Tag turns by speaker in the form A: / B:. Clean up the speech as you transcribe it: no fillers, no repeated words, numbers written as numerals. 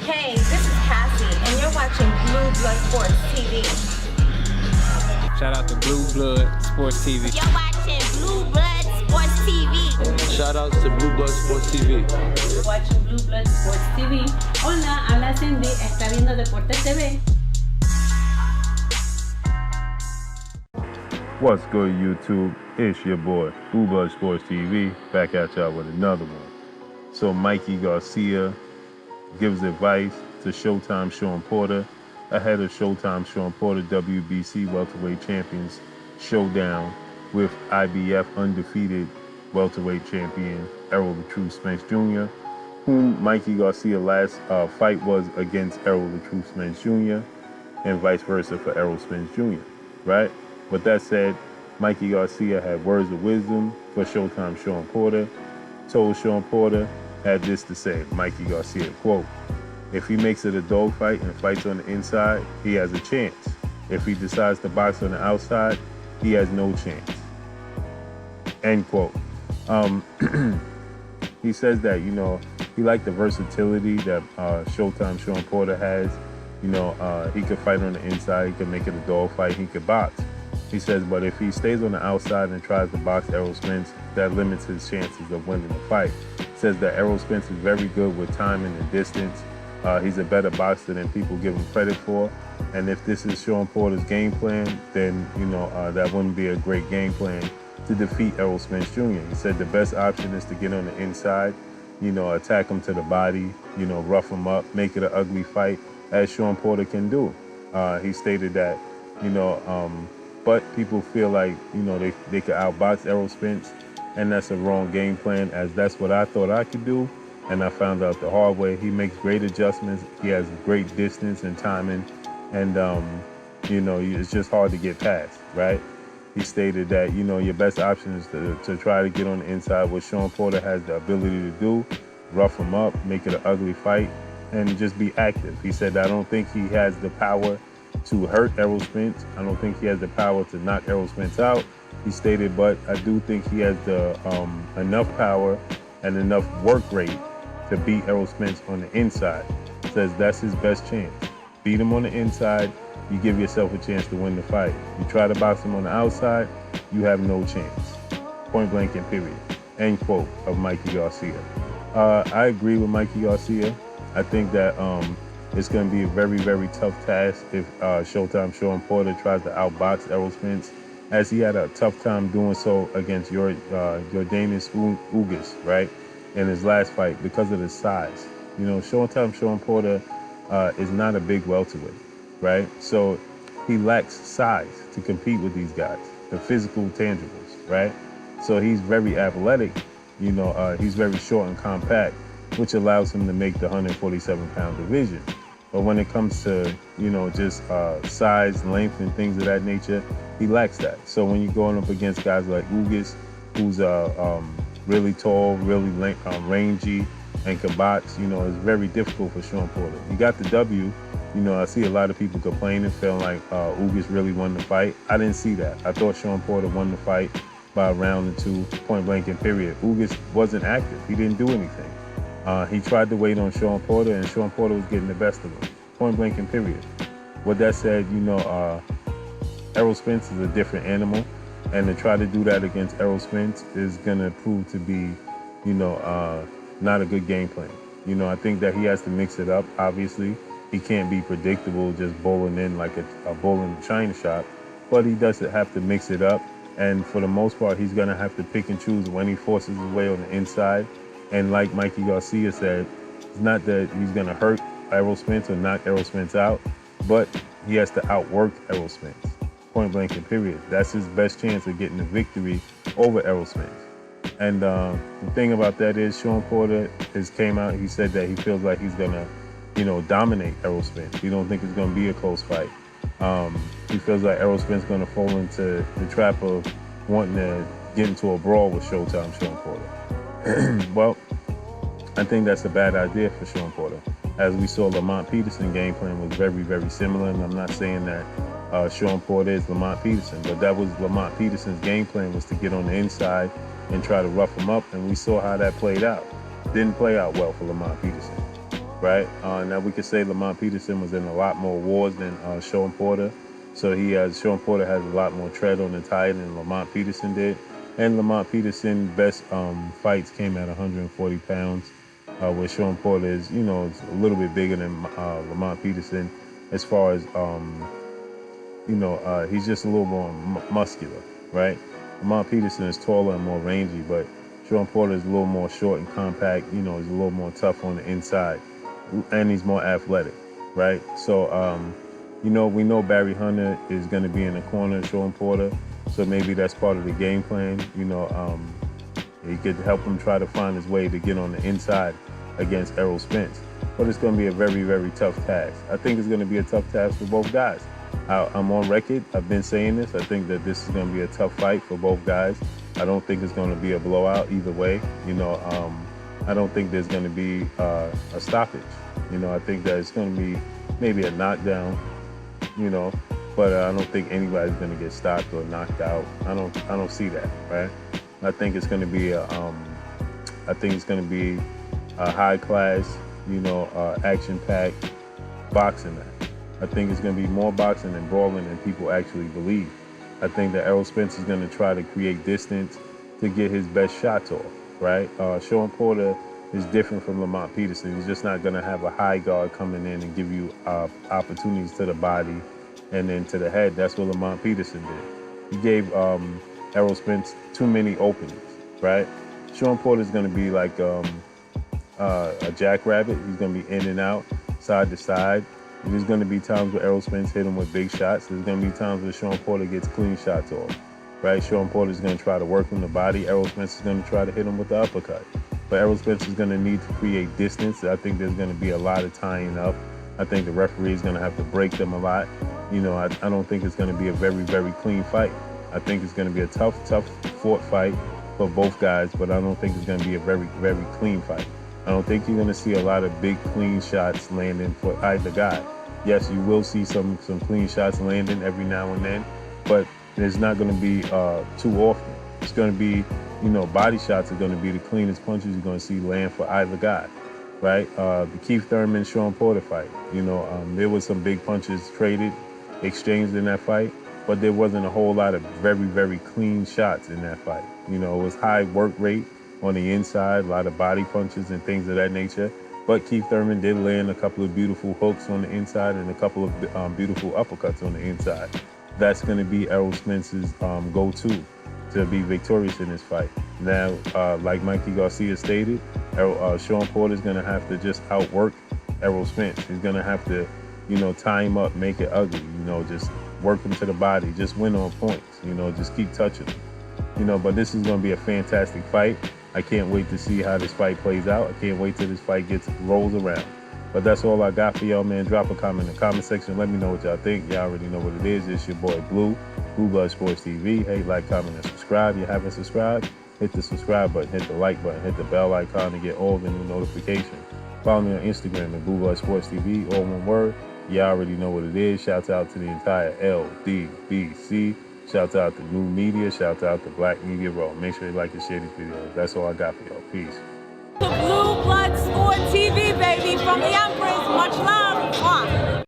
A: Hey, this is Cassie, and you're watching Blue Blood Sports TV.
B: Shout out to Blue Blood Sports TV.
C: You're watching Blue Blood Sports TV.
D: Shout outs to Blue Blood Sports TV.
E: You're watching Blue Blood Sports TV. Hola, habla Cindy, está viendo Deportes TV.
F: What's good, YouTube? It's your boy, Blue Blood Sports TV, back at y'all with another one. So Mikey Garcia gives advice to Showtime Shawn Porter ahead of Showtime Shawn Porter WBC welterweight champions showdown with IBF undefeated welterweight champion ERROL the Truth Spence Jr., whom Mikey Garcia last fight was against ERROL the Truth Spence Jr., and vice versa for ERROL Spence Jr., right? With that said, Mikey Garcia had words of wisdom for Showtime Shawn Porter, told Shawn Porter, had this to say, Mikey Garcia, quote, "If he makes it a dogfight and fights on the inside, he has a chance. If he decides to box on the outside, he has no chance." End quote. He says that, he liked the versatility that Showtime Shawn Porter has. He could fight on the inside, he could make it a dogfight, he could box. He says, but if he stays on the outside and tries to box ERROL Spence, that limits his chances of winning the fight. He says that ERROL Spence is very good with timing and distance. He's a better boxer than people give him credit for. And if this is Shawn Porter's game plan, then, that wouldn't be a great game plan to defeat ERROL Spence Jr. He said the best option is to get on the inside, attack him to the body, rough him up, make it an ugly fight, as Shawn Porter can do. He stated that, but people feel like, they could outbox ERROL Spence, and that's a wrong game plan, as that's what I thought I could do, and I found out the hard way. He makes great adjustments, he has great distance and timing, and, it's just hard to get past, right? He stated that, your best option is to try to get on the inside, what Shawn Porter has the ability to do, rough him up, make it an ugly fight, and just be active. He said, I don't think he has the power to hurt ERROL Spence. I don't think he has the power to knock ERROL Spence out. He stated, but I do think he has the enough power and enough work rate to beat ERROL Spence on the inside. Says that's his best chance. Beat him on the inside, you give yourself a chance to win the fight. You try to box him on the outside, you have no chance. Point blank and period. End quote of Mikey Garcia. I agree with Mikey Garcia. I think that it's going to be a very, very tough task if Showtime Shawn Porter tries to outbox ERROL Spence, as he had a tough time doing so against Yordenis Ugas, right, in his last fight because of his size. Showtime Shawn Porter is not a big welterweight, right? So he lacks size to compete with these guys, the physical tangibles, right? So he's very athletic, he's very short and compact, which allows him to make the 147-pound division. But when it comes to, just size, length, and things of that nature, he lacks that. So when you're going up against guys like Ugas, who's really tall, really rangy, and can box, it's very difficult for Shawn Porter. He got the W. I see a lot of people complaining, feeling like Ugas really won the fight. I didn't see that. I thought Shawn Porter won the fight by a round or two, point blank and period. Ugas wasn't active. He didn't do anything. He tried to wait on Shawn Porter, and Shawn Porter was getting the best of him. Point blank and period. With that said, ERROL Spence is a different animal, and to try to do that against ERROL Spence is going to prove to be, not a good game plan. I think that he has to mix it up, obviously. He can't be predictable, just bowling in like a bull in the china shop, but he doesn't have to mix it up. And for the most part, he's going to have to pick and choose when he forces his way on the inside. And like Mikey Garcia said, it's not that he's going to hurt ERROL Spence or knock ERROL Spence out, but he has to outwork ERROL Spence. Point blank and period. That's his best chance of getting the victory over ERROL Spence. And the thing about that is Shawn Porter came out, he said that he feels like he's going to, dominate ERROL Spence. He don't think it's going to be a close fight. He feels like ERROL Spence is going to fall into the trap of wanting to get into a brawl with Showtime Shawn Porter. Well, I think that's a bad idea for Shawn Porter. As we saw, Lamont Peterson's game plan was very, very similar, and I'm not saying that Shawn Porter is Lamont Peterson, but that was Lamont Peterson's game plan, was to get on the inside and try to rough him up, and we saw how that played out. Didn't play out well for Lamont Peterson. right? Now we could say Lamont Peterson was in a lot more wars than Shawn Porter. So Shawn Porter has a lot more tread on the tire than Lamont Peterson did. And Lamont Peterson's best fights came at 140 pounds, where Shawn Porter is, is a little bit bigger than Lamont Peterson as far as, he's just a little more muscular, right? Lamont Peterson is taller and more rangy, but Shawn Porter is a little more short and compact, he's a little more tough on the inside, and he's more athletic, right? So, we know Barry Hunter is going to be in the corner of Shawn Porter, so maybe that's part of the game plan. He could help him try to find his way to get on the inside against ERROL Spence. But it's going to be a very, very tough task. I think it's going to be a tough task for both guys. I'm on record. I've been saying this. I think that this is going to be a tough fight for both guys. I don't think it's going to be a blowout either way. I don't think there's going to be a stoppage. I think that it's going to be maybe a knockdown, but I don't think anybody's going to get stopped or knocked out. I don't see that, right? I think it's going to be a high class, action-packed boxing match. I think it's going to be more boxing and brawling than people actually believe. I think that ERROL Spence is going to try to create distance to get his best shots off, right? Shawn Porter is different from Lamont Peterson. He's just not going to have a high guard coming in and give you opportunities to the body and then to the head. That's what Lamont Peterson did. He gave ERROL Spence too many openings, right? Shawn Porter is going to be like a jackrabbit. He's going to be in and out, side to side. There's going to be times where ERROL Spence hit him with big shots. There's going to be times where Shawn Porter gets clean shots off, right? Shawn Porter is going to try to work him the body. ERROL Spence is going to try to hit him with the uppercut. But ERROL Spence is going to need to create distance. I think there's going to be a lot of tying up. I think the referee is going to have to break them a lot. I don't think it's going to be a very, very clean fight. I think it's going to be a tough fought fight for both guys, but I don't think it's going to be a very, very clean fight. I don't think you're going to see a lot of big, clean shots landing for either guy. Yes, you will see some clean shots landing every now and then, but it's not going to be too often. It's going to be, body shots are going to be the cleanest punches you're going to see land for either guy, right? The Keith Thurman-Shawn Porter fight, there was some big punches traded, exchanged in that fight, but there wasn't a whole lot of very, very clean shots in that fight. It was high work rate on the inside, a lot of body punches and things of that nature. But Keith Thurman did land a couple of beautiful hooks on the inside and a couple of beautiful uppercuts on the inside. That's going to be ERROL Spence's go-to to be victorious in this fight. Now, like Mikey Garcia stated, Shawn Porter is going to have to just outwork ERROL Spence. He's going to have to, tie him up, make it ugly, just work him to the body, just win on points, just keep touching him. But this is going to be a fantastic fight. I can't wait to see how this fight plays out. I can't wait till this fight rolls around. But that's all I got for y'all, man. Drop a comment in the comment section. Let me know what y'all think. Y'all already know what it is. It's your boy Blue Blood Sports TV. Hey, like, comment, and subscribe. If you haven't subscribed, hit the subscribe button, hit the like button, hit the bell icon to get all the new notifications. Follow me on Instagram at Blue Blood Sports TV, all one word. Y'all already know what it is. Shouts out to the entire LDBC. Shouts out to New Media. Shouts out to Black Media Raw. Make sure you like and share these videos. That's all I got for y'all. Peace.
C: The Blue Blood Sport TV, baby, from the Empress. Much love. Mwah.